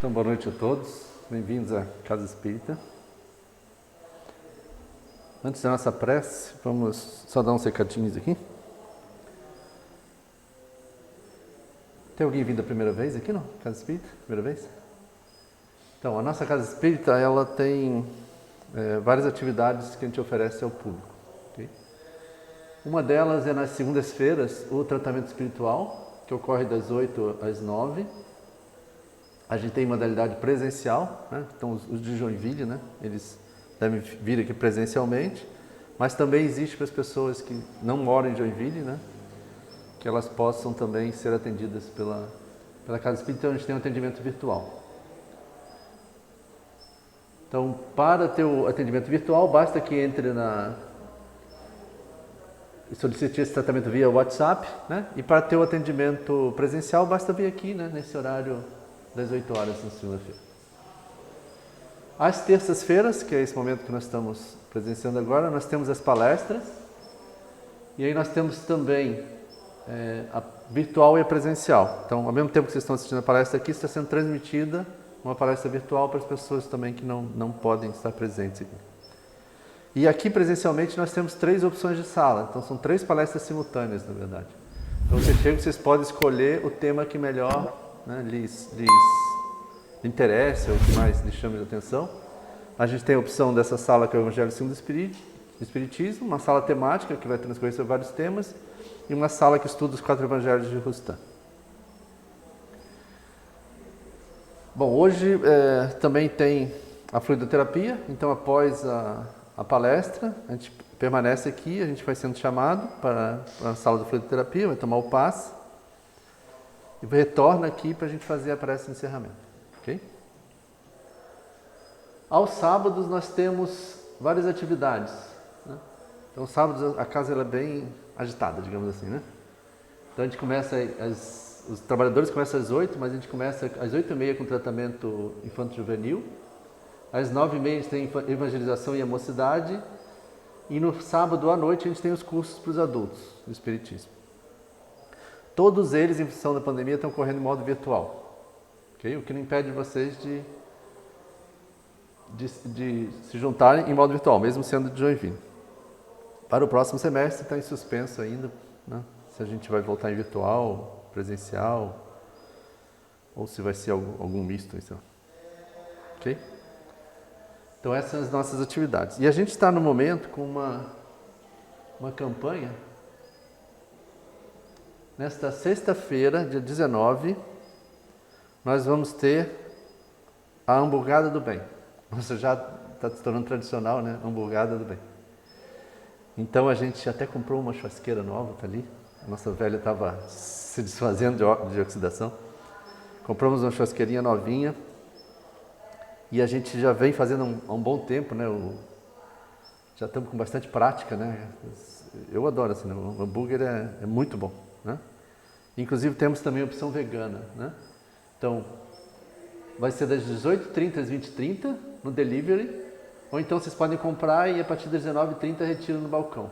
Então, boa noite a todos, bem-vindos à Casa Espírita. Antes da nossa prece, vamos só dar uns recadinhos aqui. Tem alguém vindo a primeira vez aqui, não? Casa Espírita? Primeira vez? Então, a nossa Casa Espírita, ela tem várias atividades que a gente oferece ao público. Okay? Uma delas é nas segundas-feiras, o tratamento espiritual, que ocorre das 8 às 9. A gente tem modalidade presencial, né? Então os de Joinville, né? Eles devem vir aqui presencialmente, mas também existe para as pessoas que não moram em Joinville, né? Que elas possam também ser atendidas pela Casa Espírita. Então a gente tem um atendimento virtual. Então, para ter o atendimento virtual, basta que entre e solicite esse tratamento via WhatsApp, né? E para ter o atendimento presencial, basta vir aqui, né? Nesse horário das 8 horas na segunda-feira. Às terças-feiras, que é esse momento que nós estamos presenciando agora, nós temos as palestras. E aí nós temos também a virtual e a presencial. Então, ao mesmo tempo que vocês estão assistindo a palestra aqui, está sendo transmitida uma palestra virtual para as pessoas também que não podem estar presentes aqui. E aqui presencialmente nós temos 3 opções de sala. Então, são 3 palestras simultâneas, na verdade. Então, vocês podem escolher o tema que melhor, né, lhes interessa, ou que mais lhes chame a atenção. A gente tem a opção dessa sala que é o Evangelho segundo o Espiritismo, uma sala temática que vai transcorrer sobre vários temas e uma sala que estuda os 4 Evangelhos de Rustam. Bom, hoje também tem a fluidoterapia, então após a palestra, a gente permanece aqui, a gente vai sendo chamado para a sala da fluidoterapia, vai tomar o passe e retorna aqui para a gente fazer a prece de encerramento. Okay? Aos sábados nós temos várias atividades, né? Então, sábados a casa ela é bem agitada, digamos assim, né? Então a gente começa, os trabalhadores começam às 8, mas a gente começa às 8h30 com tratamento infanto-juvenil. Às 9h30 a gente tem evangelização e a mocidade. E no sábado à noite a gente tem os cursos para os adultos do Espiritismo. Todos eles, em função da pandemia, estão correndo em modo virtual. Okay? O que não impede vocês de se juntarem em modo virtual, mesmo sendo de Joinville. Para o próximo semestre está em suspenso ainda, né? Se a gente vai voltar em virtual, presencial, ou se vai ser algum misto. Ok? Então essas são as nossas atividades. E a gente está no momento com uma campanha. Nesta sexta-feira, dia 19, nós vamos ter a hamburgada do bem. Nossa, já está se tornando tradicional, né? Hamburgada do bem. Então a gente até comprou uma churrasqueira nova, tá ali. A nossa velha estava se desfazendo de oxidação. Compramos uma churrasqueirinha novinha. E a gente já vem fazendo há um bom tempo, né? Já estamos com bastante prática, né? Eu adoro assim, né? O hambúrguer é muito bom, né? Inclusive temos também a opção vegana, né? Então, vai ser das 18h30 às 20h30 no delivery, ou então vocês podem comprar e a partir das 19h30 retiram no balcão.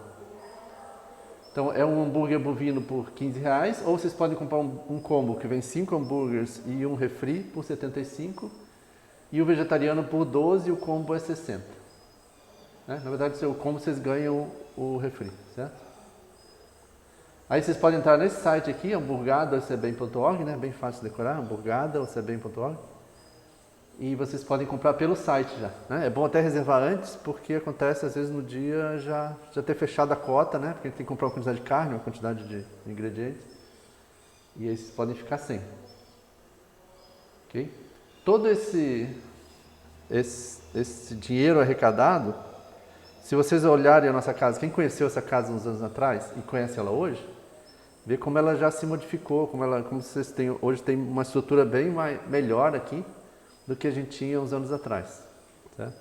Então, é um hambúrguer bovino por R$15, ou vocês podem comprar um combo que vem 5 hambúrgueres e um refri por R$75, e o vegetariano por 12 e o combo é 60. Né? Na verdade, o combo vocês ganham o refri, certo? Aí vocês podem entrar nesse site aqui, hamburgada.ocbem.org, né? Bem fácil de decorar, hamburgada.ocbem.org. E vocês podem comprar pelo site já, né? É bom até reservar antes, porque acontece às vezes no dia já ter fechado a cota, né? Porque a gente tem que comprar uma quantidade de carne, uma quantidade de ingredientes. E aí vocês podem ficar sem. Ok? Todo esse dinheiro arrecadado, se vocês olharem a nossa casa, quem conheceu essa casa uns anos atrás e conhece ela hoje, vê como ela já se modificou, como vocês têm hoje, tem uma estrutura bem melhor aqui do que a gente tinha uns anos atrás, certo?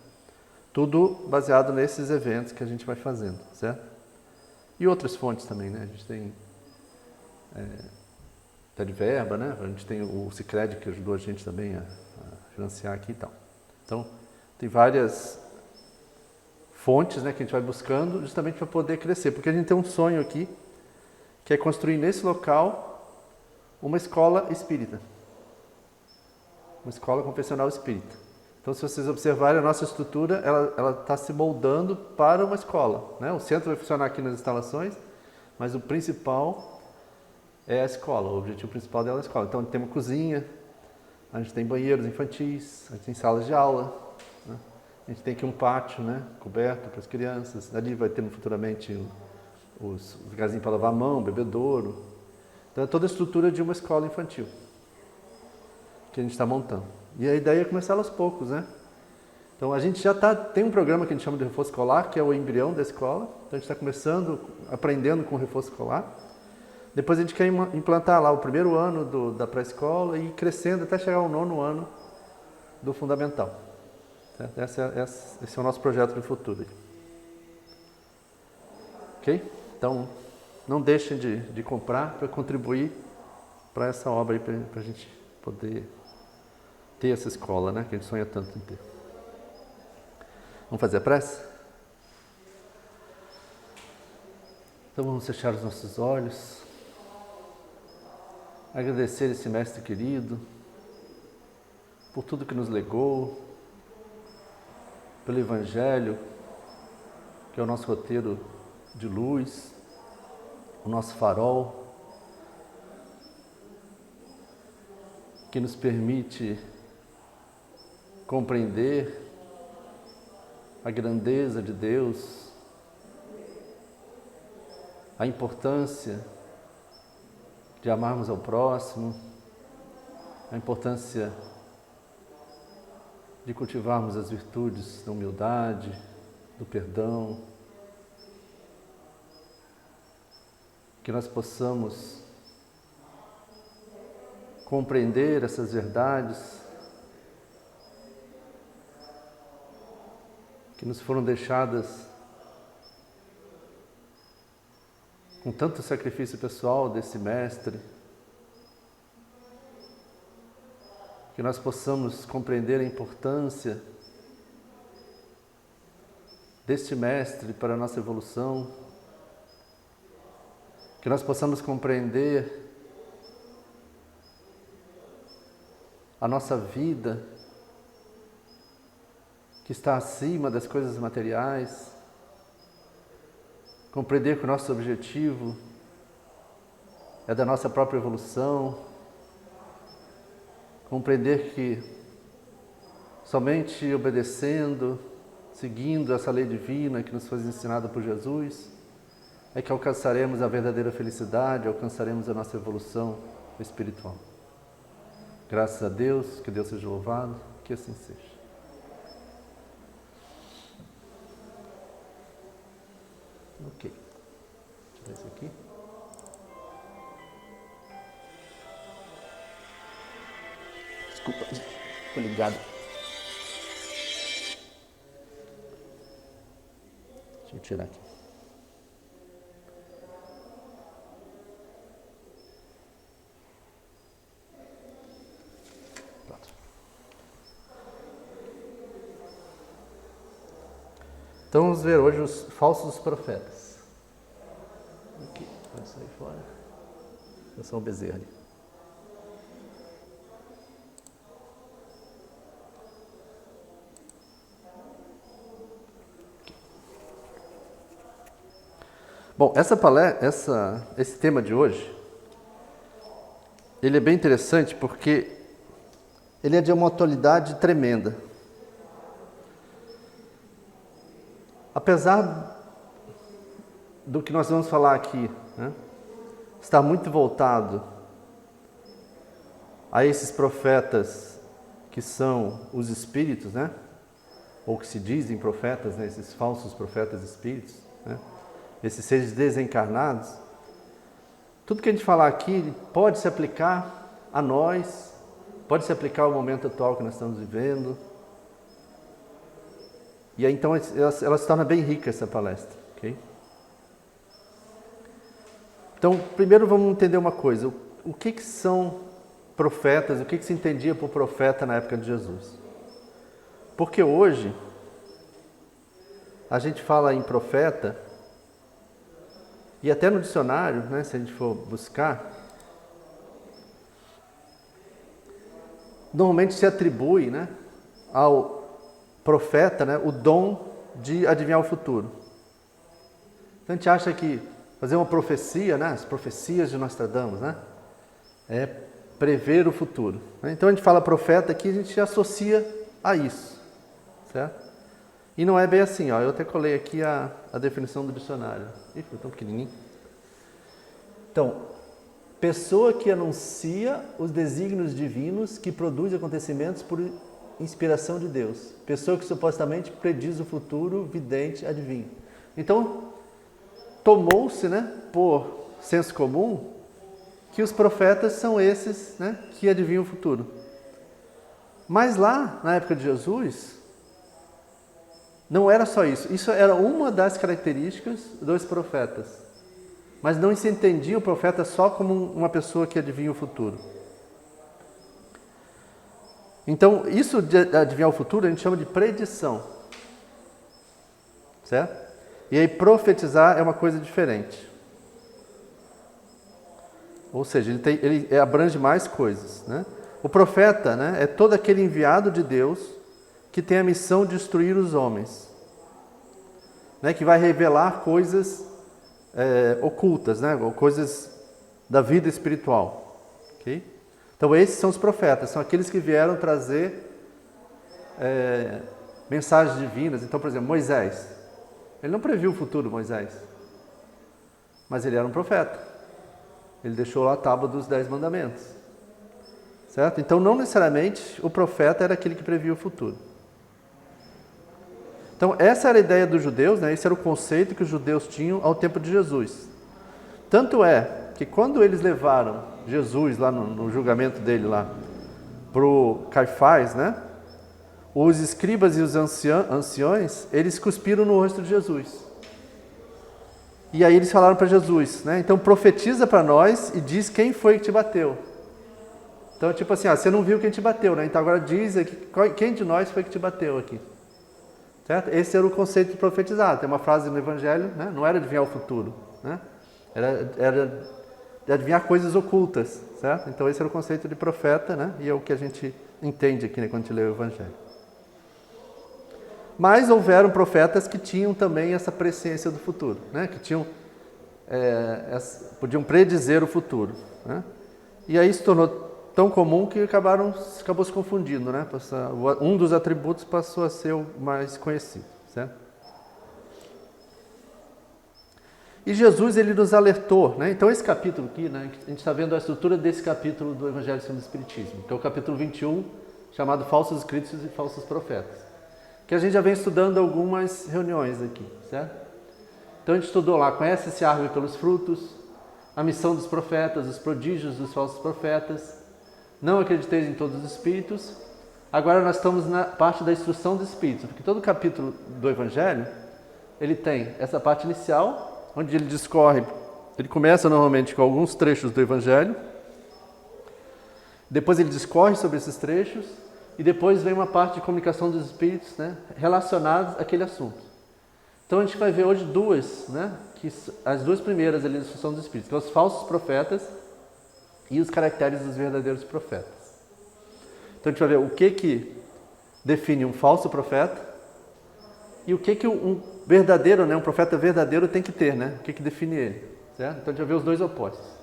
Tudo baseado nesses eventos que a gente vai fazendo, certo? E outras fontes também, né? A gente tem Televerba, né? A gente tem o Sicredi que ajudou a gente também a financiar aqui e tal. Então, tem várias fontes, né, que a gente vai buscando justamente para poder crescer, porque a gente tem um sonho aqui, que é construir nesse local uma escola espírita. uma escola confessional espírita. Então, se vocês observarem, a nossa estrutura ela está se moldando para uma escola, né? O centro vai funcionar aqui nas instalações, mas o principal é a escola, o objetivo principal dela é a escola. Então, tem uma cozinha, a gente tem banheiros infantis, a gente tem salas de aula, né? A gente tem aqui um pátio, né, coberto para as crianças. Ali vai ter futuramente os lugarzinhos para lavar a mão, bebedouro. Então, é toda a estrutura de uma escola infantil que a gente está montando. E a ideia é começar aos poucos, né? Então, a gente já tem um programa que a gente chama de reforço escolar, que é o embrião da escola. Então, a gente está começando, aprendendo com o reforço escolar. Depois a gente quer implantar lá o primeiro ano da pré-escola e ir crescendo até chegar ao 9º ano do fundamental. Esse é o nosso projeto de futuro. Ok? Então, não deixem de comprar para contribuir para essa obra aí, para a gente poder ter essa escola, né? Que a gente sonha tanto em ter. Vamos fazer a prece? Então vamos fechar os nossos olhos. Agradecer esse mestre querido por tudo que nos legou, pelo Evangelho, que é o nosso roteiro de luz, o nosso farol, que nos permite compreender a grandeza de Deus, a importância de amarmos ao próximo, a importância de cultivarmos as virtudes da humildade, do perdão, que nós possamos compreender essas verdades que nos foram deixadas com tanto sacrifício pessoal desse mestre, que nós possamos compreender a importância deste mestre para a nossa evolução, que nós possamos compreender a nossa vida que está acima das coisas materiais, compreender que o nosso objetivo é da nossa própria evolução, compreender que somente obedecendo, seguindo essa lei divina que nos foi ensinada por Jesus, é que alcançaremos a verdadeira felicidade, alcançaremos a nossa evolução espiritual. Graças a Deus, que Deus seja louvado, que assim seja. Ok. Deixa eu ver isso aqui. Desculpa, ficou ligado. Deixa eu tirar aqui. Pronto. Então vamos ver hoje os falsos profetas. Aqui, pode sair fora. Eu sou o Bezerra ali. Bom, esse tema de hoje, ele é bem interessante porque ele é de uma atualidade tremenda. Apesar do que nós vamos falar aqui, né, estar muito voltado a esses profetas que são os espíritos, né, ou que se dizem profetas, né, esses falsos profetas espíritos, né, esses seres desencarnados, tudo que a gente falar aqui pode se aplicar a nós, pode se aplicar ao momento atual que nós estamos vivendo. E aí, então, ela se torna bem rica essa palestra, ok? Então, primeiro vamos entender uma coisa. O que são profetas? O que se entendia por profeta na época de Jesus? Porque hoje, a gente fala em profeta, e até no dicionário, né, se a gente for buscar, normalmente se atribui, né, ao profeta, né, o dom de adivinhar o futuro. Então a gente acha que fazer uma profecia, né, as profecias de Nostradamus, né, é prever o futuro. Então a gente fala profeta aqui, a gente associa a isso, certo? E não é bem assim, ó. Eu até colei aqui a definição do dicionário. Ih, foi tão pequenininho. Então, pessoa que anuncia os desígnios divinos que produz acontecimentos por inspiração de Deus. Pessoa que supostamente prediz o futuro, vidente, adivinho. Então, tomou-se, né, por senso comum, que os profetas são esses, né, que adivinham o futuro. Mas lá, na época de Jesus, não era só isso. Isso era uma das características dos profetas. Mas não se entendia o profeta só como uma pessoa que adivinha o futuro. Então, isso de adivinhar o futuro a gente chama de predição. Certo? E aí profetizar é uma coisa diferente. Ou seja, ele abrange mais coisas, né? O profeta, né, é todo aquele enviado de Deus que tem a missão de instruir os homens, né, que vai revelar coisas ocultas, né, ou coisas da vida espiritual. Okay? Então esses são os profetas, são aqueles que vieram trazer mensagens divinas. Então, por exemplo, Moisés, ele não previu o futuro, Moisés, mas ele era um profeta. Ele deixou lá a tábua dos 10 mandamentos. Certo? Então, não necessariamente o profeta era aquele que previa o futuro. Então, essa era a ideia dos judeus, né? Esse era o conceito que os judeus tinham ao tempo de Jesus. Tanto é que quando eles levaram Jesus lá no julgamento dele lá para o Caifás, né? Os escribas e os anciões, eles cuspiram no rosto de Jesus. E aí eles falaram para Jesus, né? Então profetiza para nós e diz quem foi que te bateu. Então tipo assim, você não viu quem te bateu, né? Então agora diz aqui, quem de nós foi que te bateu aqui. Certo? Esse era o conceito de profetizar. Tem uma frase no Evangelho, né? Não era adivinhar o futuro, né? Era de adivinhar coisas ocultas, certo? Então esse era o conceito de profeta, né? E é o que a gente entende aqui, né, quando a gente lê o Evangelho. Mas houveram profetas que tinham também essa presciência do futuro, né? Que tinham, podiam predizer o futuro, né? E aí se tornou tão comum que acabou se confundindo, né? Um dos atributos passou a ser o mais conhecido, certo? E Jesus, ele nos alertou, né? Então esse capítulo aqui, né? A gente está vendo a estrutura desse capítulo do Evangelho segundo o Espiritismo, que é o capítulo 21, chamado Falsos Cristos e Falsos Profetas, que a gente já vem estudando algumas reuniões aqui, certo? Então a gente estudou lá, conhece-se a árvore pelos frutos, a missão dos profetas, os prodígios dos falsos profetas, não acrediteis em todos os espíritos. Agora nós estamos na parte da instrução dos espíritos, porque todo capítulo do Evangelho, ele tem essa parte inicial, onde ele discorre, ele começa normalmente com alguns trechos do Evangelho, depois ele discorre sobre esses trechos, e depois vem uma parte de comunicação dos espíritos, né, relacionados àquele assunto. Então a gente vai ver hoje duas, né, que as duas primeiras ali da instrução dos espíritos, que são os falsos profetas e os caracteres dos verdadeiros profetas. Então a gente vai ver o que define um falso profeta e o que um verdadeiro, né, um profeta verdadeiro tem que ter, né, o que define ele, certo? Então a gente vai ver os dois opostos.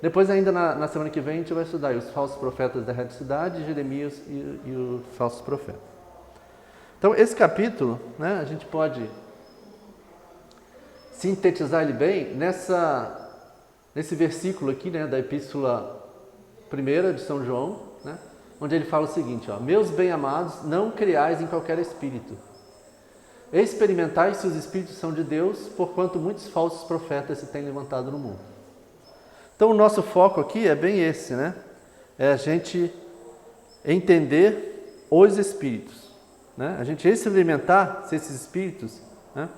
Depois ainda na semana que vem a gente vai estudar os falsos profetas da reticidade, Jeremias e os falsos profetas. Então esse capítulo, né, a gente pode sintetizar ele bem nesse versículo aqui, né, da Epístola 1 de São João, né, onde ele fala o seguinte, ó, meus bem-amados, não creais em qualquer espírito. Experimentai se os espíritos são de Deus, porquanto muitos falsos profetas se têm levantado no mundo. Então o nosso foco aqui é bem esse, né? É a gente entender os espíritos, né? A gente experimentar se esses espíritos, né,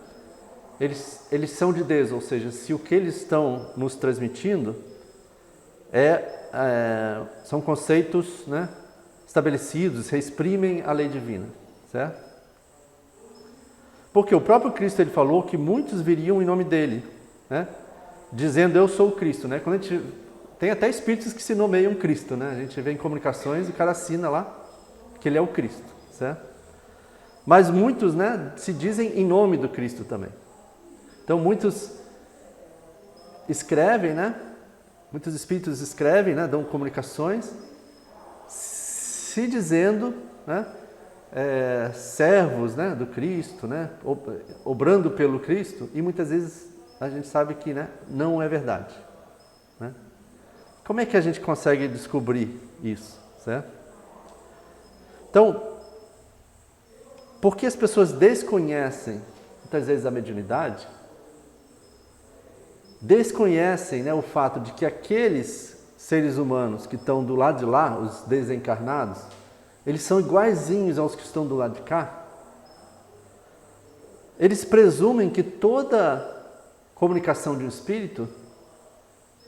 eles são de Deus, ou seja, se o que eles estão nos transmitindo são conceitos, né, estabelecidos, exprimem a lei divina, certo? Porque o próprio Cristo ele falou que muitos viriam em nome dele, né? Dizendo eu sou o Cristo, né? Quando a gente tem até espíritos que se nomeiam Cristo, né? A gente vê em comunicações, o cara assina lá que ele é o Cristo, certo? Mas muitos, né, se dizem em nome do Cristo também. Então muitos escrevem, né? Muitos espíritos escrevem, né? Dão comunicações, se dizendo, né? Servos, né? Do Cristo, né? Obrando pelo Cristo, e muitas vezes a gente sabe que, né? Não é verdade, né? Como é que a gente consegue descobrir isso, certo? Então, porque as pessoas desconhecem, muitas vezes, a mediunidade, desconhecem, né, o fato de que aqueles seres humanos que estão do lado de lá, os desencarnados, eles são iguaizinhos aos que estão do lado de cá. Eles presumem que toda comunicação de um espírito,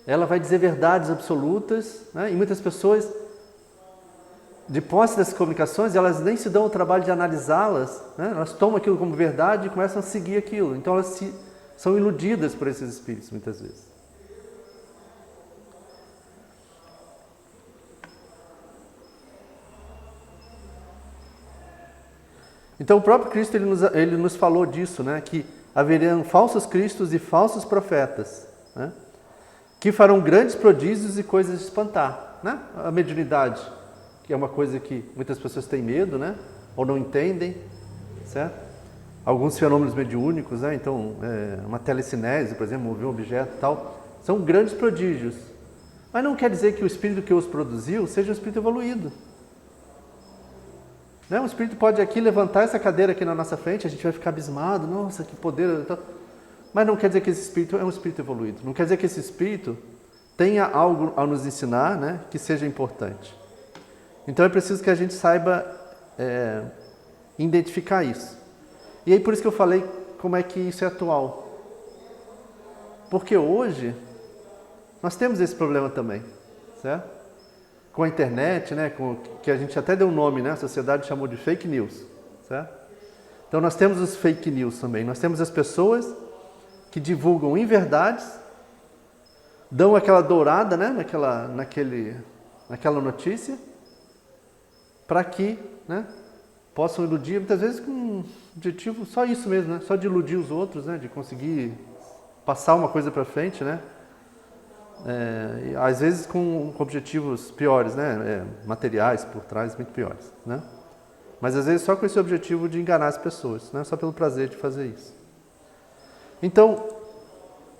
ela vai dizer verdades absolutas, né? E muitas pessoas, de posse dessas comunicações, elas nem se dão o trabalho de analisá-las, né? Elas tomam aquilo como verdade e começam a seguir aquilo. Então elas são iludidas por esses espíritos, muitas vezes. Então o próprio Cristo ele nos falou disso, né? Que haveriam falsos cristos e falsos profetas, né? Que farão grandes prodígios e coisas de espantar, né? A mediunidade, que é uma coisa que muitas pessoas têm medo, né? Ou não entendem, certo? Alguns fenômenos mediúnicos, né? Então, uma telecinese, por exemplo, mover um objeto e tal, são grandes prodígios. Mas não quer dizer que o espírito que os produziu seja um espírito evoluído. Né? Um espírito pode aqui levantar essa cadeira aqui na nossa frente, a gente vai ficar abismado, nossa, que poder. Mas não quer dizer que esse espírito é um espírito evoluído. Não quer dizer que esse espírito tenha algo a nos ensinar, né, que seja importante. Então é preciso que a gente saiba identificar isso. E aí por isso que eu falei como é que isso é atual. Porque hoje nós temos esse problema também, certo? Com a internet, né, que a gente até deu um nome, né, a sociedade chamou de fake news, certo? Então nós temos os fake news também. Nós temos as pessoas que divulgam inverdades, dão aquela dourada, né, naquela notícia, para que, né, possam iludir, muitas vezes com um objetivo só isso mesmo, né, só de iludir os outros, né, de conseguir passar uma coisa para frente, né, às vezes com objetivos piores, né, materiais por trás, muito piores, né, mas às vezes só com esse objetivo de enganar as pessoas, né, só pelo prazer de fazer isso. Então,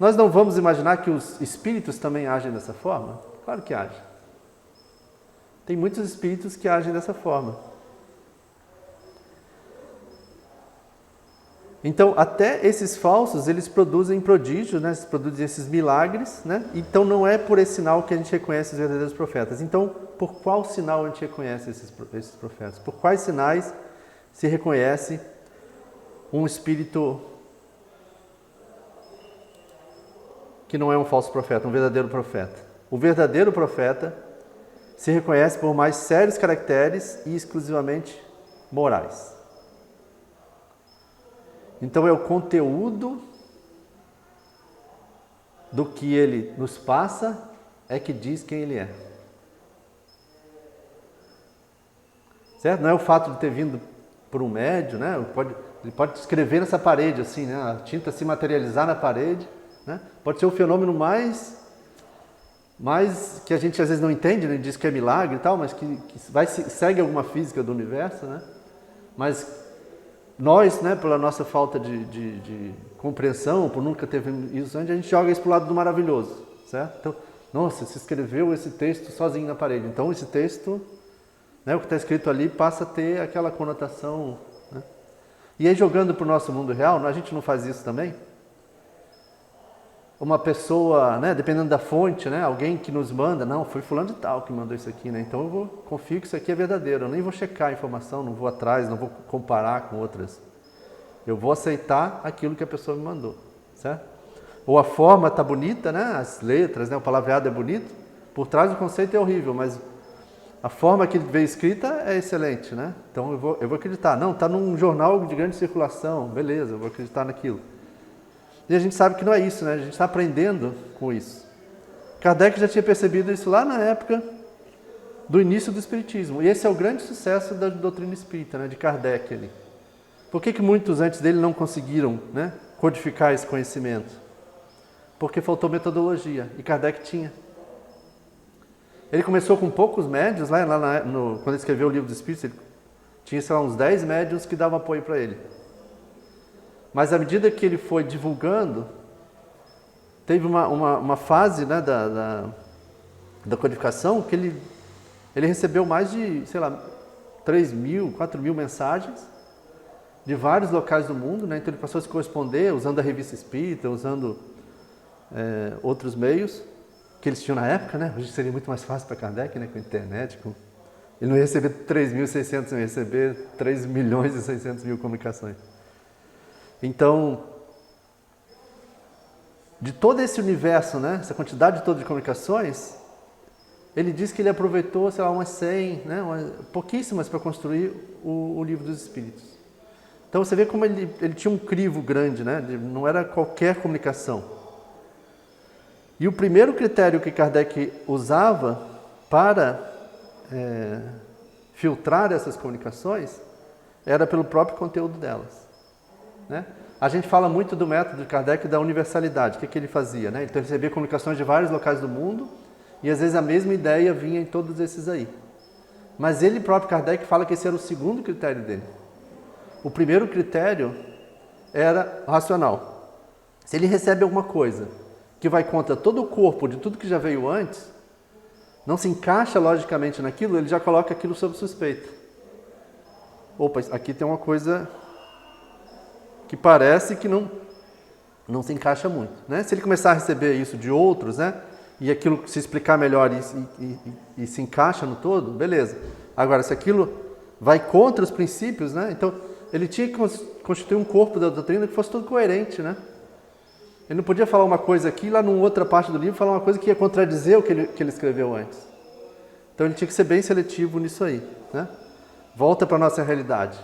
nós não vamos imaginar que os espíritos também agem dessa forma? Claro que agem. Tem muitos espíritos que agem dessa forma. Então, até esses falsos, eles produzem prodígios, né? Eles produzem esses milagres, né? Então, não é por esse sinal que a gente reconhece os verdadeiros profetas. Então, por qual sinal a gente reconhece esses profetas? Por quais sinais se reconhece um espírito que não é um falso profeta, um verdadeiro profeta? O verdadeiro profeta se reconhece por mais sérios caracteres e exclusivamente morais. Então é o conteúdo do que ele nos passa é que diz quem ele é. Certo? Não é o fato de ter vindo por um médium, né? Ele pode escrever nessa parede assim, né? A tinta se materializar na parede, né? Pode ser o fenômeno mais que a gente às vezes não entende, né? Diz que é milagre e tal, mas que segue alguma física do universo, né? Mas nós, né, pela nossa falta de compreensão, por nunca ter visto isso antes, a gente joga isso para o lado do maravilhoso, certo? Então, nossa, se escreveu esse texto sozinho na parede. Então, esse texto, né, o que está escrito ali, passa a ter aquela conotação, né? E aí, jogando para o nosso mundo real, a gente não faz isso também? Uma pessoa, né, dependendo da fonte, né, alguém que nos manda, não, foi fulano de tal que mandou isso aqui, né? Então eu confio que isso aqui é verdadeiro, eu nem vou checar a informação, não vou atrás, não vou comparar com outras. Eu vou aceitar aquilo que a pessoa me mandou, certo? Ou a forma está bonita, né, as letras, né, o palavreado é bonito, por trás o conceito é horrível, mas a forma que veio escrita é excelente, né? Então eu vou acreditar. Não, está num jornal de grande circulação, beleza, eu vou acreditar naquilo. E a gente sabe que não é isso, né? A gente está aprendendo com isso. Kardec já tinha percebido isso lá na época do início do Espiritismo. E esse é o grande sucesso da doutrina espírita, né, de Kardec ali. Por que muitos antes dele não conseguiram, né, codificar esse conhecimento? Porque faltou metodologia, e Kardec tinha. Ele começou com poucos médiuns, quando ele escreveu o Livro dos Espíritos, ele tinha, sei lá, uns 10 médiuns que davam apoio para ele. Mas à medida que ele foi divulgando, teve uma fase, né, da codificação que ele recebeu mais de, sei lá, 3.000, 4.000 mensagens de vários locais do mundo, né? Então ele passou a se corresponder usando a revista espírita, usando outros meios que eles tinham na época, né? Hoje seria muito mais fácil para Kardec, né? Com a internet, ele não ia receber 3.600, ia receber 3.600.000 comunicações. Então, de todo esse universo, né? Essa quantidade toda de comunicações, ele diz que ele aproveitou, sei lá, umas 100, né? Pouquíssimas para construir o Livro dos Espíritos. Então você vê como ele tinha um crivo grande, né? Não era qualquer comunicação. E o primeiro critério que Kardec usava para filtrar essas comunicações era pelo próprio conteúdo delas, né? A gente fala muito do método de Kardec da universalidade. O que ele fazia, né? Então ele recebia comunicações de vários locais do mundo e às vezes a mesma ideia vinha em todos esses aí. Mas ele próprio, Kardec, fala que esse era o segundo critério dele. O primeiro critério era racional. Se ele recebe alguma coisa que vai contra todo o corpo de tudo que já veio antes, não se encaixa logicamente naquilo, ele já coloca aquilo sob suspeita. Opa, aqui tem uma coisa que parece que não se encaixa muito, né? Se ele começar a receber isso de outros, né, e aquilo se explicar melhor e se encaixa no todo, beleza. Agora, se aquilo vai contra os princípios, né, então ele tinha que constituir um corpo da doutrina que fosse todo coerente, né? Ele não podia falar uma coisa aqui, lá numa outra parte do livro, falar uma coisa que ia contradizer o que ele escreveu antes. Então ele tinha que ser bem seletivo nisso aí, né? Volta para a nossa realidade,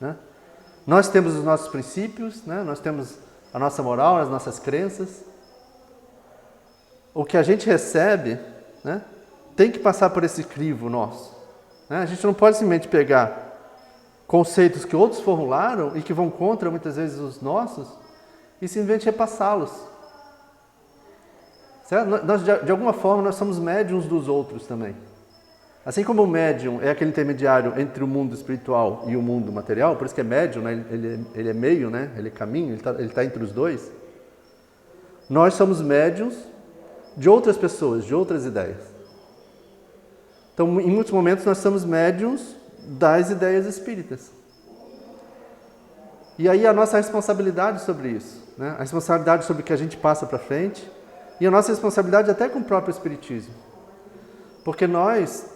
né? Nós temos os nossos princípios, né? Nós temos a nossa moral, as nossas crenças. O que a gente recebe, né, tem que passar por esse crivo nosso, né? A gente não pode simplesmente pegar conceitos que outros formularam e que vão contra, muitas vezes, os nossos e simplesmente repassá-los. Certo? Nós, de alguma forma, nós somos médiums dos outros também. Assim como o médium é aquele intermediário entre o mundo espiritual e o mundo material, por isso que é médium, né? Ele é meio, né? Ele é caminho, ele tá entre os dois. Nós somos médiums de outras pessoas, de outras ideias. Então, em muitos momentos, nós somos médiums das ideias espíritas. E aí a nossa responsabilidade sobre isso, né? A responsabilidade sobre o que a gente passa para frente e a nossa responsabilidade até com o próprio espiritismo. Porque nós,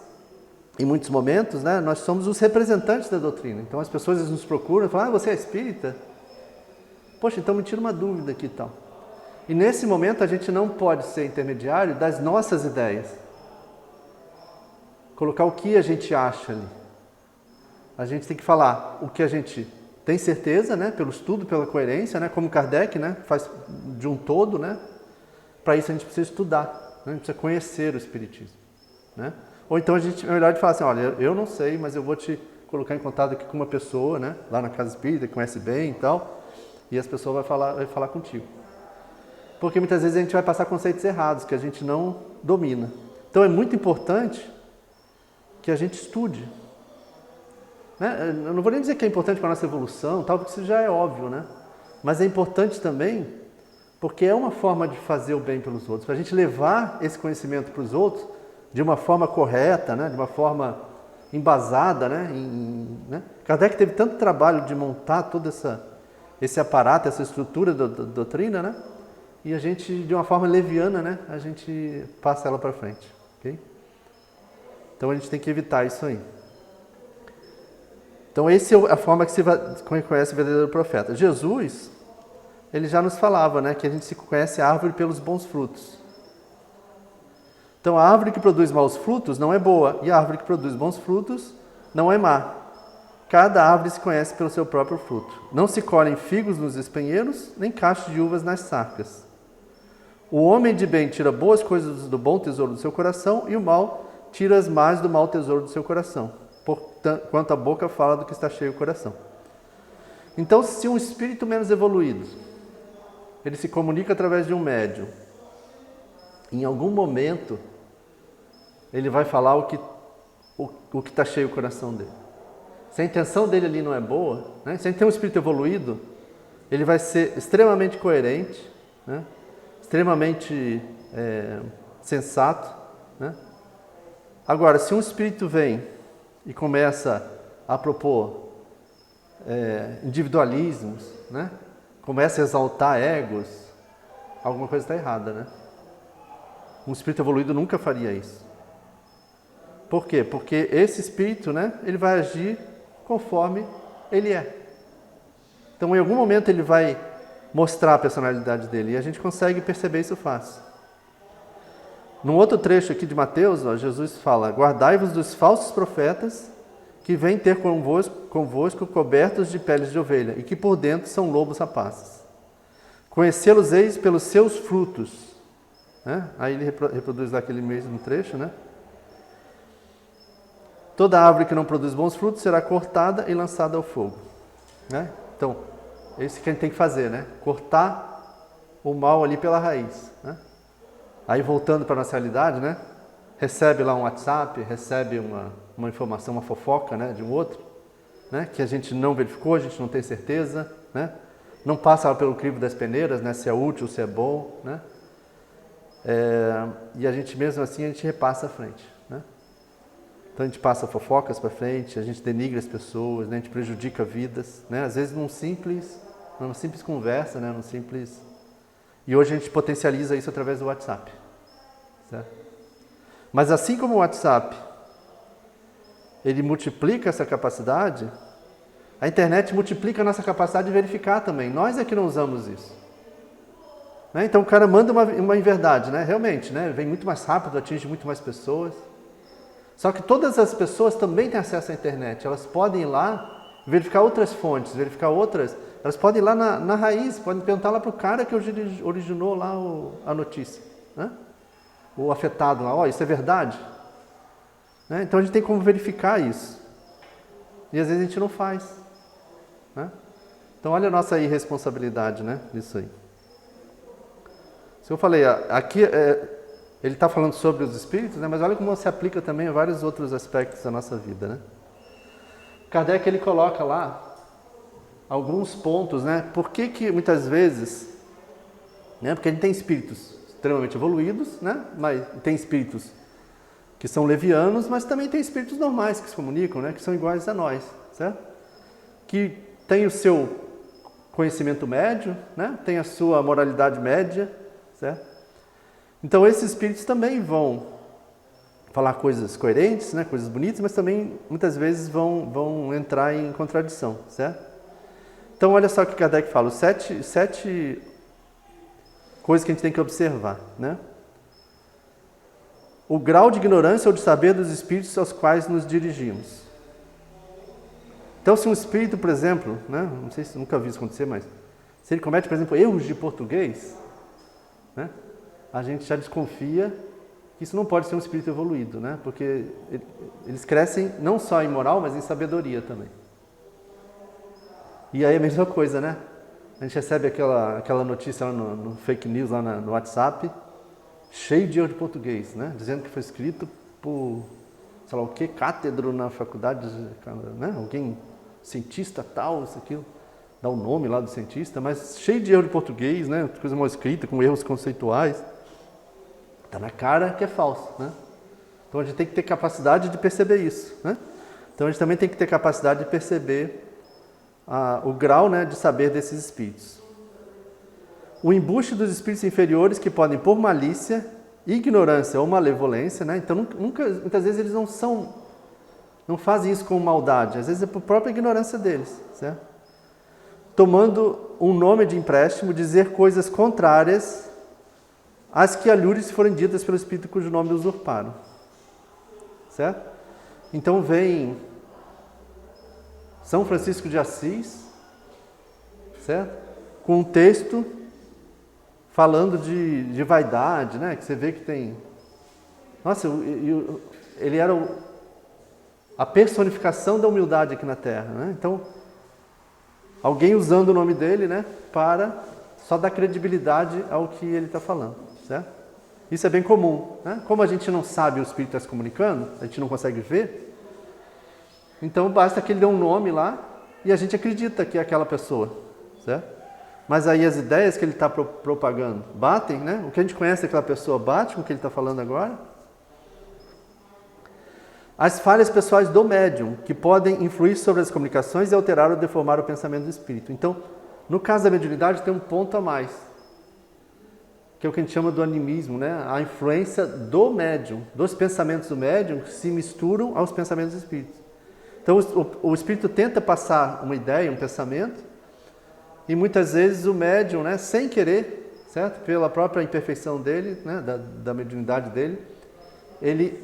em muitos momentos, né, nós somos os representantes da doutrina. Então as pessoas nos procuram e falam: você é espírita? Poxa, então me tira uma dúvida aqui e tal. E nesse momento a gente não pode ser intermediário das nossas ideias. Colocar o que a gente acha ali. A gente tem que falar o que a gente tem certeza, né, pelo estudo, pela coerência, né, como Kardec, né, faz de um todo, né. Para isso a gente precisa estudar, né, a gente precisa conhecer o espiritismo, né. Ou então a gente, é melhor de falar assim: olha, eu não sei, mas eu vou te colocar em contato aqui com uma pessoa, né, lá na casa espírita, que conhece bem e tal, e essa pessoa vai falar contigo. Porque muitas vezes a gente vai passar conceitos errados, que a gente não domina. Então é muito importante que a gente estude. Né? Eu não vou nem dizer que é importante para a nossa evolução, tal, porque isso já é óbvio, né? Mas é importante também porque é uma forma de fazer o bem pelos outros, para a gente levar esse conhecimento para os outros de uma forma correta, né? De uma forma embasada, né? Né? Kardec teve tanto trabalho de montar todo esse aparato, essa estrutura da doutrina, né? E a gente, de uma forma leviana, né? A gente passa ela para frente, ok? Então a gente tem que evitar isso aí. Então essa é a forma que se conhece o verdadeiro profeta. Jesus, ele já nos falava, né, que a gente se conhece a árvore pelos bons frutos. Então a árvore que produz maus frutos não é boa, e a árvore que produz bons frutos não é má. Cada árvore se conhece pelo seu próprio fruto. Não se colhem figos nos espinheiros, nem cachos de uvas nas sarcas. O homem de bem tira boas coisas do bom tesouro do seu coração, e o mal tira as más do mau tesouro do seu coração. Porquanto a boca fala do que está cheio o coração. Então, se um espírito menos evoluído, ele se comunica através de um médium, em algum momento, ele vai falar o que está cheio o coração dele. Se a intenção dele ali não é boa, né? Se a gente tem um espírito evoluído, ele vai ser extremamente coerente, né? Extremamente sensato, né? Agora, se um espírito vem e começa a propor individualismos, né? Começa a exaltar egos, alguma coisa está errada, né? Um espírito evoluído nunca faria isso. Por quê? Porque esse espírito, né, ele vai agir conforme ele é. Então, em algum momento, ele vai mostrar a personalidade dele, e a gente consegue perceber isso fácil. Num outro trecho aqui de Mateus, ó, Jesus fala: guardai-vos dos falsos profetas que vêm ter convosco cobertos de peles de ovelha, e que por dentro são lobos rapazes. Conhecê-los-eis pelos seus frutos. Né? Aí ele reproduz lá aquele mesmo trecho, né? Toda árvore que não produz bons frutos será cortada e lançada ao fogo. Né? Então, é isso que a gente tem que fazer, né? Cortar o mal ali pela raiz. Né? Aí, voltando para a nossa realidade, né? Recebe lá um WhatsApp, recebe uma informação, uma fofoca, né, de um outro, né, que a gente não verificou, a gente não tem certeza, né? Não passa pelo crivo das peneiras, né, se é útil, se é bom, né? E a gente mesmo assim, a gente repassa à frente, né? Então a gente passa fofocas para frente, a gente denigra as pessoas, né? A gente prejudica vidas, né? Às vezes numa simples conversa, né? E hoje a gente potencializa isso através do WhatsApp, certo? Mas assim como o WhatsApp, ele multiplica essa capacidade, a internet multiplica a nossa capacidade de verificar também. Nós é que não usamos isso. Né? Então o cara manda uma inverdade, né? Realmente, né? Vem muito mais rápido, atinge muito mais pessoas. Só que todas as pessoas também têm acesso à internet. Elas podem ir lá verificar outras fontes, verificar outras. Elas podem ir lá na raiz, podem perguntar lá para o cara que originou lá a notícia, né? O afetado lá, isso é verdade? Né? Então a gente tem como verificar isso. E às vezes a gente não faz. Né? Então olha a nossa irresponsabilidade, né? Nisso aí. Se eu falei, aqui ele está falando sobre os espíritos, né? Mas olha como se aplica também a vários outros aspectos da nossa vida, né? Kardec, ele coloca lá alguns pontos, né? Por que muitas vezes, né? Porque a gente tem espíritos extremamente evoluídos, né? Mas tem espíritos que são levianos, mas também tem espíritos normais que se comunicam, né? Que são iguais a nós, certo? Que tem o seu conhecimento médio, né? Tem a sua moralidade média, certo? Então esses espíritos também vão falar coisas coerentes, né? Coisas bonitas, mas também muitas vezes vão entrar em contradição, certo? Então olha só o que Kardec fala, os sete coisas que a gente tem que observar, né? O grau de ignorância ou de saber dos espíritos aos quais nos dirigimos. Então, se um espírito, por exemplo, né, não sei se nunca vi isso acontecer, mas se ele comete, por exemplo, erros de português, né, a gente já desconfia que isso não pode ser um espírito evoluído, né, porque eles crescem não só em moral, mas em sabedoria também. E aí a mesma coisa, né? A gente recebe aquela notícia lá no fake news, lá no WhatsApp, cheio de erro de português, né? Dizendo que foi escrito por, sei lá o que, cátedro na faculdade, né? Alguém, cientista tal, isso, aquilo, dá o nome lá do cientista, mas cheio de erro de português, né? Coisa mal escrita, com erros conceituais. Está na cara que é falso, né? Então a gente tem que ter capacidade de perceber isso, né? Então a gente também tem que ter capacidade de perceber o grau, né, de saber desses espíritos. O embuste dos espíritos inferiores que podem, por malícia, ignorância ou malevolência, né? Então muitas vezes eles não fazem isso com maldade, às vezes é por própria ignorância deles, certo? Tomando um nome de empréstimo, dizer coisas contrárias às que alhures forem ditas pelo espírito cujo nome usurparam, certo? Então vem São Francisco de Assis, certo? Com um texto falando de vaidade, né? Que você vê que tem... Nossa, ele era a personificação da humildade aqui na Terra, né? Então, alguém usando o nome dele, né? Para só dar credibilidade ao que ele está falando, certo? Isso é bem comum, né? Como a gente não sabe o Espírito está se comunicando, a gente não consegue ver, então basta que ele dê um nome lá e a gente acredita que é aquela pessoa, certo? Mas aí as ideias que ele está propagando batem, né? O que a gente conhece daquela pessoa bate com o que ele está falando agora. As falhas pessoais do médium, que podem influir sobre as comunicações e alterar ou deformar o pensamento do espírito. Então, no caso da mediunidade, tem um ponto a mais, que é o que a gente chama do animismo, né? A influência do médium, dos pensamentos do médium que se misturam aos pensamentos do espírito. Então, o espírito tenta passar uma ideia, um pensamento, e muitas vezes o médium, né, sem querer, certo? Pela própria imperfeição dele, né, da mediunidade dele, ele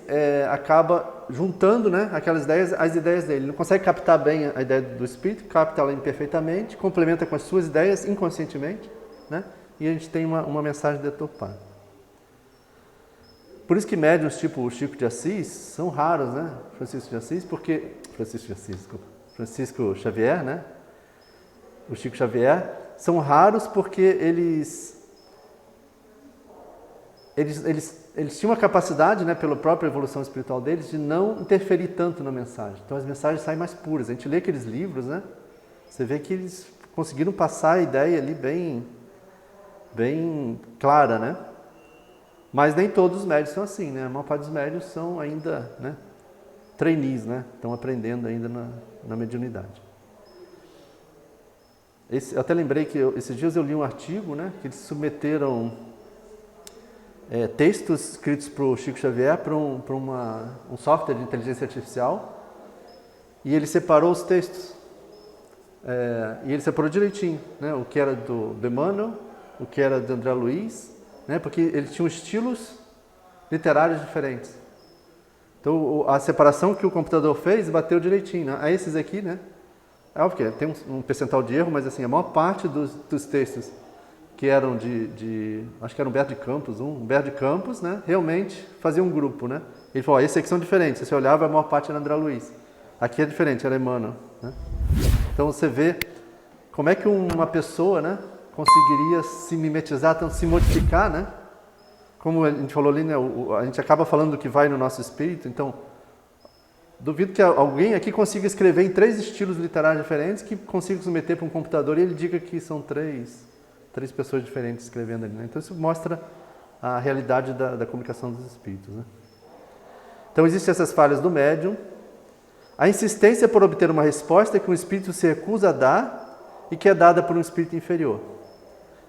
acaba juntando, né, aquelas ideias às ideias dele. Ele não consegue captar bem a ideia do espírito, capta ela imperfeitamente, complementa com as suas ideias inconscientemente, né, e a gente tem uma mensagem deturpada. Por isso que médiuns tipo o Chico de Assis são raros, né? Francisco Xavier, né? O Chico Xavier, são raros porque eles tinham a capacidade, né, pela própria evolução espiritual deles, de não interferir tanto na mensagem. Então as mensagens saem mais puras. A gente lê aqueles livros, né? Você vê que eles conseguiram passar a ideia ali bem clara, né? Mas nem todos os médios são assim, né? A maior parte dos médios são ainda, né, trainees, né? Estão aprendendo ainda na mediunidade. Eu até lembrei que esses dias eu li um artigo, né, que eles submeteram textos escritos para o Chico Xavier para um software de inteligência artificial, e ele separou os textos. E ele separou direitinho, né, o que era do Emmanuel, o que era do André Luiz, né, porque eles tinham estilos literários diferentes. Então a separação que o computador fez bateu direitinho, né? A esses aqui, né? É óbvio que tem um percentual de erro, mas assim, a maior parte dos textos que eram acho que era Humberto de Campos, né, realmente fazia um grupo, né? Ele falou, esses aqui são diferentes, se você olhava, a maior parte era André Luiz. Aqui é diferente, era Emmanuel, né? Então você vê como é que uma pessoa, né, conseguiria se mimetizar, tanto se modificar, né? Como a gente falou ali, né, a gente acaba falando do que vai no nosso espírito, então duvido que alguém aqui consiga escrever em 3 estilos literários diferentes, que consiga submeter para um computador e ele diga que são três pessoas diferentes escrevendo ali, né? Então isso mostra a realidade da comunicação dos espíritos, né? Então existem essas falhas do médium, a insistência por obter uma resposta que um espírito se recusa a dar e que é dada por um espírito inferior.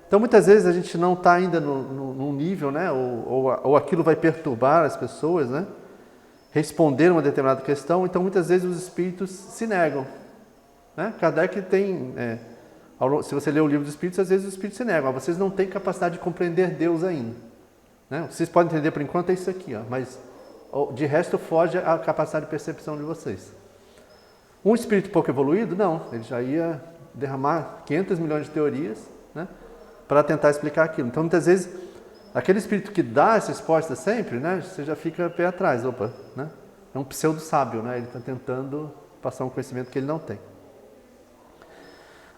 Então muitas vezes a gente não está ainda num nível, né, ou aquilo vai perturbar as pessoas, né, responder uma determinada questão, então muitas vezes os espíritos se negam, né? Kardec tem, se você ler o livro dos espíritos, às vezes os espíritos se negam, vocês não têm capacidade de compreender Deus ainda, né? Vocês podem entender por enquanto é isso aqui, mas de resto foge a capacidade de percepção de vocês. Um espírito pouco evoluído, não, ele já ia derramar 500 milhões de teorias, né, para tentar explicar aquilo. Então muitas vezes aquele espírito que dá essa resposta sempre, né, você já fica pé atrás, né? É um pseudo-sábio, né? Ele está tentando passar um conhecimento que ele não tem.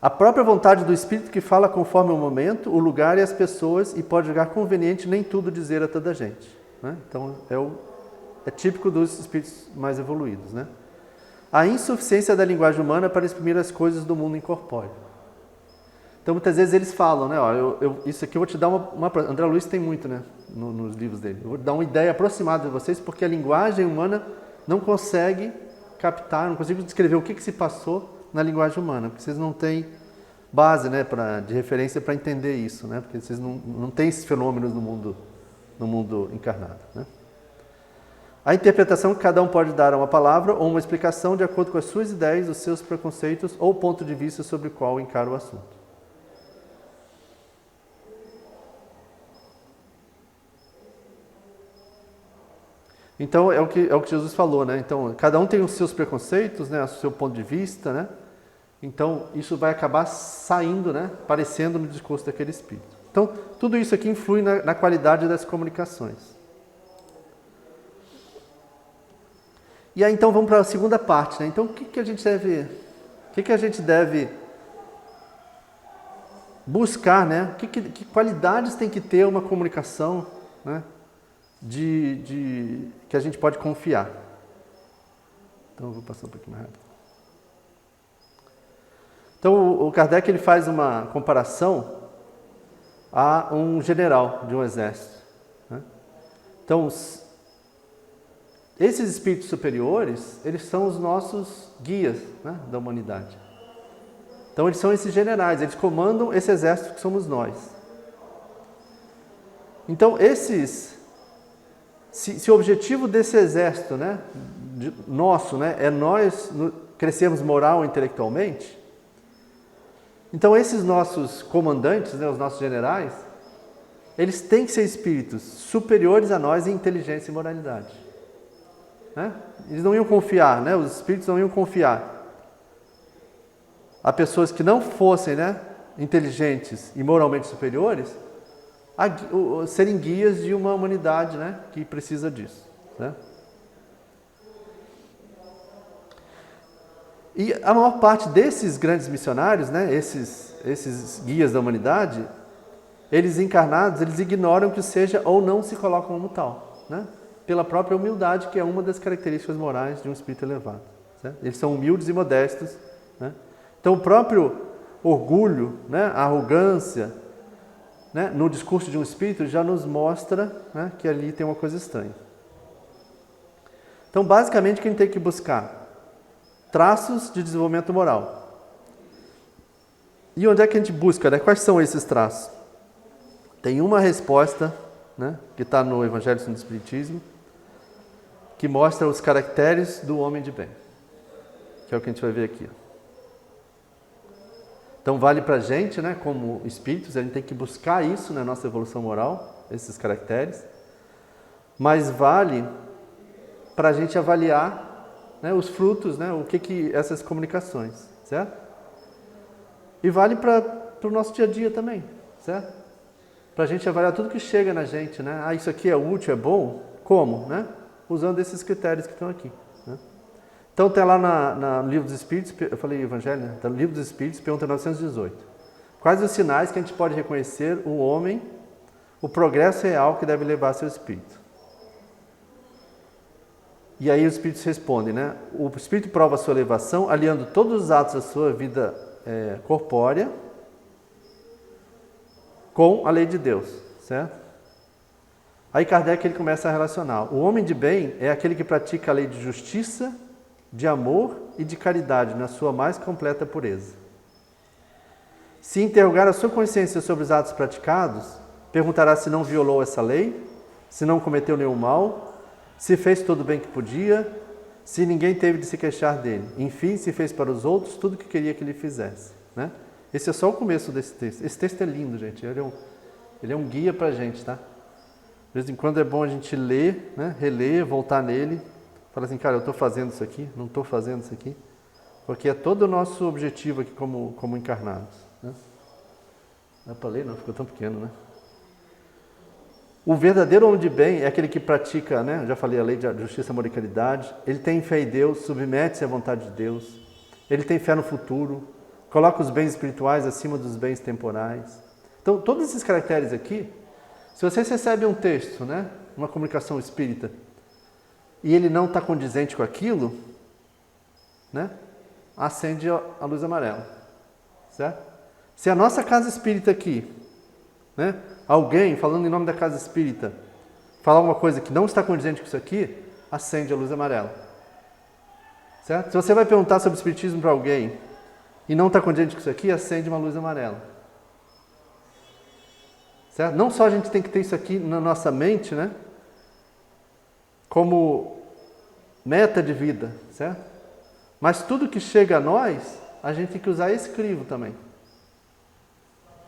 A própria vontade do espírito que fala conforme o momento, o lugar e as pessoas e pode julgar conveniente nem tudo dizer a toda gente, né? Então é típico dos espíritos mais evoluídos, né? A insuficiência da linguagem humana para exprimir as coisas do mundo incorpóreo. Então, muitas vezes eles falam, né? Isso aqui eu vou te dar uma André Luiz tem muito, né? Nos livros dele. Eu vou dar uma ideia aproximada de vocês, porque a linguagem humana não consegue captar, não consegue descrever o que se passou na linguagem humana, porque vocês não têm base, né, de referência para entender isso, né? Porque vocês não têm esses fenômenos no mundo encarnado, né? A interpretação que cada um pode dar a uma palavra ou uma explicação de acordo com as suas ideias, os seus preconceitos ou ponto de vista sobre o qual encara o assunto. Então, é o que Jesus falou, né? Então, cada um tem os seus preconceitos, né? O seu ponto de vista, né? Então, isso vai acabar saindo, né? Aparecendo no discurso daquele espírito. Então, tudo isso aqui influi na qualidade das comunicações. E aí, então, vamos para a segunda parte, né? Então, o que a gente deve buscar, né? Que qualidades tem que ter uma comunicação, né? Que a gente pode confiar. Então, eu vou passar um pouquinho mais rápido. Então, o Kardec ele faz uma comparação a um general de um exército, né? Então, esses espíritos superiores, eles são os nossos guias, né, da humanidade. Então, eles são esses generais, eles comandam esse exército que somos nós. Então, se o objetivo desse exército, né, nosso, né, é nós crescermos moral e intelectualmente, então esses nossos comandantes, né, os nossos generais, eles têm que ser espíritos superiores a nós em inteligência e moralidade. Né? Eles não iam confiar, né, os espíritos não iam confiar a pessoas que não fossem, né, inteligentes e moralmente superiores, serem guias de uma humanidade, né, que precisa disso. Né? E a maior parte desses grandes missionários, né, esses guias da humanidade, eles encarnados, eles ignoram que seja ou não se colocam como tal, né? Pela própria humildade, que é uma das características morais de um espírito elevado. Certo? Eles são humildes e modestos. Né? Então, o próprio orgulho, né, a arrogância, né, no discurso de um espírito já nos mostra, né, que ali tem uma coisa estranha. Então, basicamente, o que a gente tem que buscar? Traços de desenvolvimento moral. E onde é que a gente busca? Né? Quais são esses traços? Tem uma resposta, né, que está no Evangelho segundo o Espiritismo, que mostra os caracteres do homem de bem, que é o que a gente vai ver aqui. Então vale para a gente, né, como espíritos, a gente tem que buscar isso na nossa evolução moral, esses caracteres, mas vale para a gente avaliar, né, os frutos, né, o que essas comunicações, certo? E vale para o nosso dia a dia também, certo? Para a gente avaliar tudo que chega na gente, né? Ah, isso aqui é útil, é bom? Como, né? Usando esses critérios que estão aqui. Né? Então tem lá no Livro dos Espíritos, eu falei Evangelho, né? Tá no Livro dos Espíritos, pergunta 918. Quais os sinais que a gente pode reconhecer o homem, o progresso real que deve levar seu espírito? E aí os espíritos respondem, né? O espírito prova a sua elevação, aliando todos os atos da sua vida corpórea com a lei de Deus, certo? Aí Kardec ele começa a relacionar. O homem de bem é aquele que pratica a lei de justiça, de amor e de caridade na sua mais completa pureza. Se interrogar a sua consciência sobre os atos praticados, perguntará se não violou essa lei, se não cometeu nenhum mal, se fez todo o bem que podia, se ninguém teve de se queixar dele. Enfim, se fez para os outros tudo o que queria que ele fizesse. Né? Esse é só o começo desse texto. Esse texto é lindo, gente. Ele é um guia para a gente, tá? De vez em quando é bom a gente ler, né? Reler, voltar nele. Falar assim, cara, eu estou fazendo isso aqui, não estou fazendo isso aqui. Porque é todo o nosso objetivo aqui como encarnados. Né? Não é para ler, não, ficou tão pequeno, né? O verdadeiro homem de bem é aquele que pratica, né? Eu já falei a lei de justiça, amor e caridade. Ele tem fé em Deus, submete-se à vontade de Deus. Ele tem fé no futuro, coloca os bens espirituais acima dos bens temporais. Então, todos esses caracteres aqui, se vocês recebem um texto, né? Uma comunicação espírita, e ele não está condizente com aquilo, né? Acende a luz amarela, certo? Se a nossa casa espírita aqui, né? Alguém falando em nome da casa espírita falar alguma coisa que não está condizente com isso aqui, acende a luz amarela, certo? Se você vai perguntar sobre espiritismo para alguém e não está condizente com isso aqui, acende uma luz amarela, certo? Não só a gente tem que ter isso aqui na nossa mente, né? Como meta de vida, certo? Mas tudo que chega a nós, a gente tem que usar esse crivo também.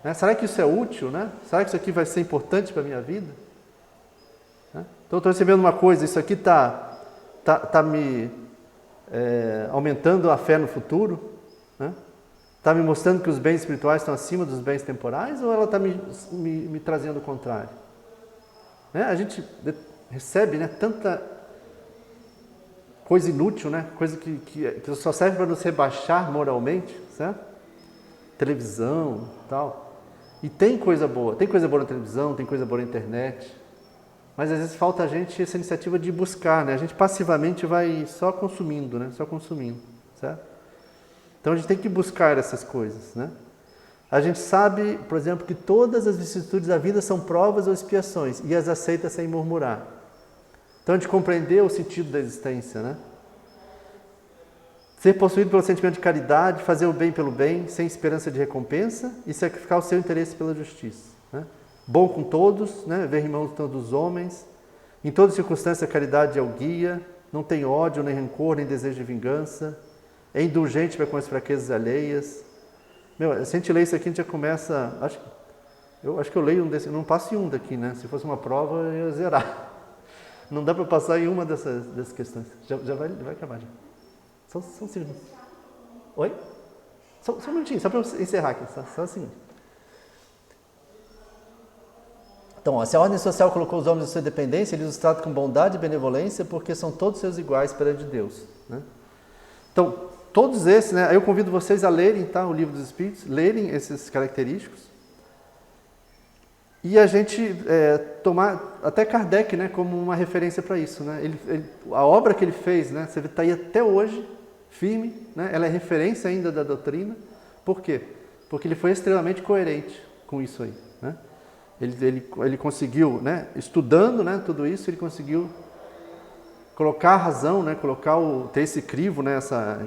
Né? Será que isso é útil? Né? Será que isso aqui vai ser importante para a minha vida? Né? Então, eu estou recebendo uma coisa, isso aqui está me aumentando a fé no futuro? Né? Está me mostrando que os bens espirituais estão acima dos bens temporais ou ela está me trazendo o contrário? Né? A gente recebe, né, tanta coisa inútil, né? Coisa que só serve para nos rebaixar moralmente, certo? Televisão e tal. E tem coisa boa na televisão, tem coisa boa na internet. Mas às vezes falta a gente essa iniciativa de buscar, né? A gente passivamente vai só consumindo, né? Só consumindo, certo? Então a gente tem que buscar essas coisas, né? A gente sabe, por exemplo, que todas as vicissitudes da vida são provas ou expiações e as aceita sem murmurar. Então a gente compreendeu o sentido da existência, né? Ser possuído pelo sentimento de caridade, fazer o bem pelo bem, sem esperança de recompensa e sacrificar o seu interesse pela justiça, né? Bom com todos, né? Ver irmãos de todos os homens. Em toda circunstância a caridade é o guia, não tem ódio, nem rancor, nem desejo de vingança. É indulgente para com as fraquezas alheias. Meu, se a gente lê isso aqui, a gente já começa... Eu acho que eu leio um desses... Não passo em um daqui, né? Se fosse uma prova, eu ia zerar. Não dá para passar em uma dessas questões. Já vai acabar, já. Só um segundo. Oi? Só um minutinho, só para eu encerrar aqui. Só um segundo. Então, ó, se a ordem social colocou os homens em sua dependência, ele os trata com bondade e benevolência, porque são todos seus iguais perante Deus, né? Então, todos esses, né? Eu convido vocês a lerem, tá, o Livro dos Espíritos, lerem esses característicos. E a gente tomar até Kardec, né, como uma referência para isso, né? A obra que ele fez, né, você está aí até hoje, firme, né? Ela é referência ainda da doutrina. Por quê? Porque ele foi extremamente coerente com isso aí, né? Ele conseguiu, né, estudando, né, tudo isso, ele conseguiu colocar a razão, né, ter esse crivo, né,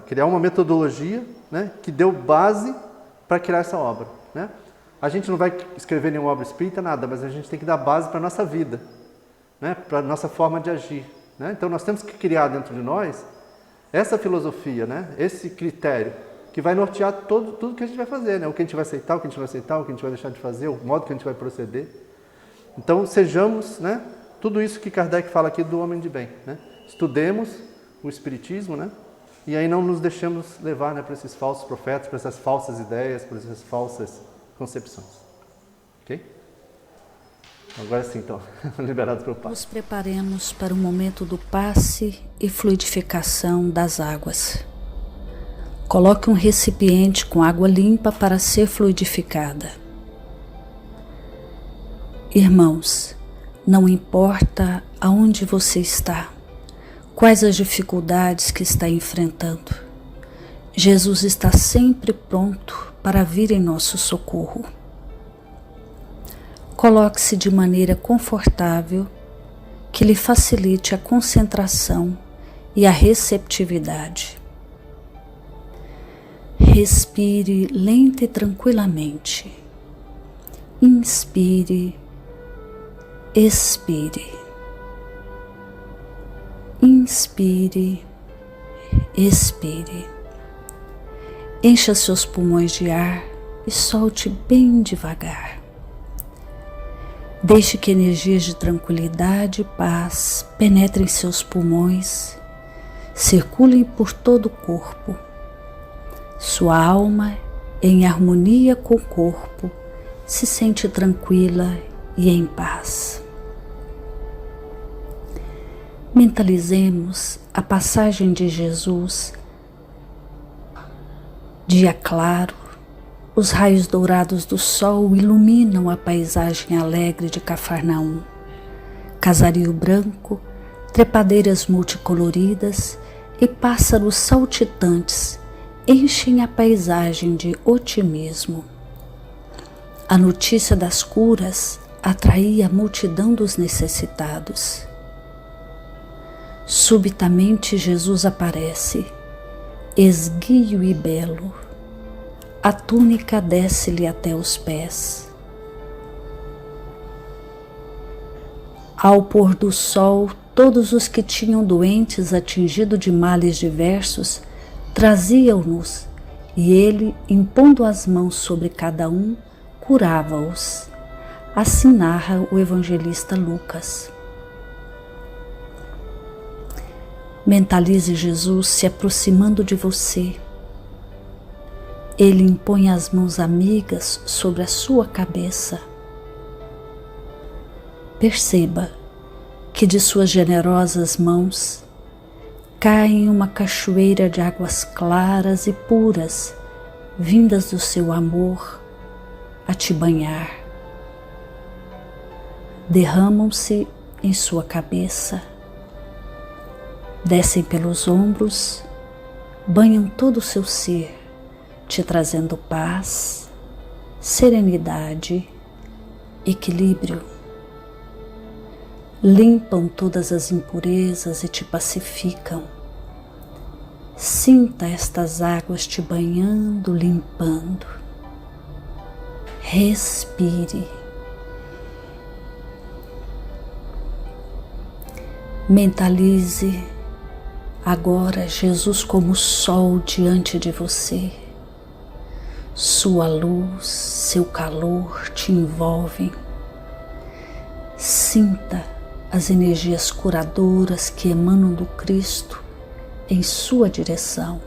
criar uma metodologia, né, que deu base para criar essa obra, né? A gente não vai escrever nenhuma obra espírita, nada, mas a gente tem que dar base para a nossa vida, né, para a nossa forma de agir, né? Então nós temos que criar dentro de nós essa filosofia, né, esse critério que vai nortear tudo que a gente vai fazer, né? O que a gente vai aceitar, o que a gente não vai aceitar, o que a gente vai deixar de fazer, o modo que a gente vai proceder. Então sejamos, né, tudo isso que Kardec fala aqui do homem de bem, né? Estudemos o Espiritismo, né? E aí não nos deixemos levar, né, para esses falsos profetas, para essas falsas ideias, para essas falsas concepções. Ok? Agora sim, então, liberados para o passe. Nos preparemos para o momento do passe e fluidificação das águas. Coloque um recipiente com água limpa para ser fluidificada. Irmãos, não importa aonde você está, quais as dificuldades que está enfrentando, Jesus está sempre pronto para vir em nosso socorro. Coloque-se de maneira confortável, que lhe facilite a concentração e a receptividade. Respire lenta e tranquilamente. Inspire, expire. Inspire, expire. Encha seus pulmões de ar e solte bem devagar. Deixe que energias de tranquilidade e paz penetrem seus pulmões, circulem por todo o corpo. Sua alma, em harmonia com o corpo, se sente tranquila e em paz. Mentalizemos a passagem de Jesus. Dia claro, os raios dourados do sol iluminam a paisagem alegre de Cafarnaum. Casario branco, trepadeiras multicoloridas e pássaros saltitantes enchem a paisagem de otimismo. A notícia das curas atraía a multidão dos necessitados. Subitamente Jesus aparece, esguio e belo. A túnica desce-lhe até os pés. Ao pôr do sol, todos os que tinham doentes atingidos de males diversos traziam-nos, e ele, impondo as mãos sobre cada um, curava-os. Assim narra o evangelista Lucas. Mentalize Jesus se aproximando de você. Ele impõe as mãos amigas sobre a sua cabeça. Perceba que de suas generosas mãos cai uma cachoeira de águas claras e puras, vindas do seu amor a te banhar. Derramam-se em sua cabeça, descem pelos ombros, banham todo o seu ser, te trazendo paz, serenidade, equilíbrio. Limpam todas as impurezas e te pacificam. Sinta estas águas te banhando, limpando. Respire. Mentalize agora Jesus como sol diante de você. Sua luz, seu calor te envolvem. Sinta as energias curadoras que emanam do Cristo em sua direção.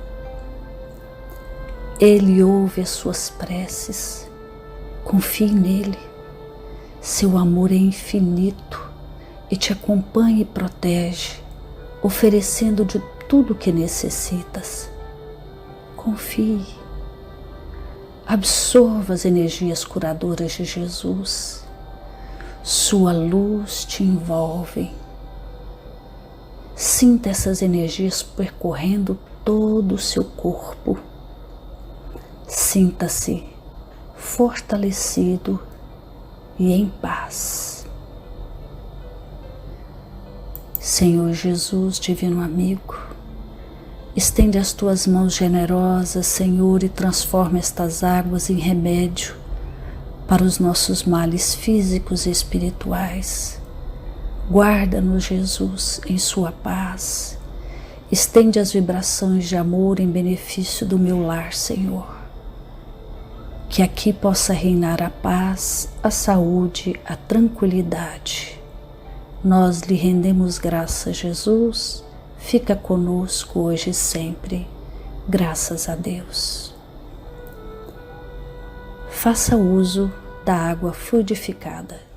Ele ouve as suas preces. Confie nele. Seu amor é infinito e te acompanha e protege, oferecendo de tudo o que necessitas. Confie. Absorva as energias curadoras de Jesus. Sua luz te envolve. Sinta essas energias percorrendo todo o seu corpo. Sinta-se fortalecido e em paz. Senhor Jesus, divino amigo, estende as tuas mãos generosas, Senhor, e transforma estas águas em remédio para os nossos males físicos e espirituais. Guarda-nos, Jesus, em sua paz. Estende as vibrações de amor em benefício do meu lar, Senhor. Que aqui possa reinar a paz, a saúde, a tranquilidade. Nós lhe rendemos graças, Jesus. Fica conosco hoje e sempre. Graças a Deus. Faça uso da água fluidificada.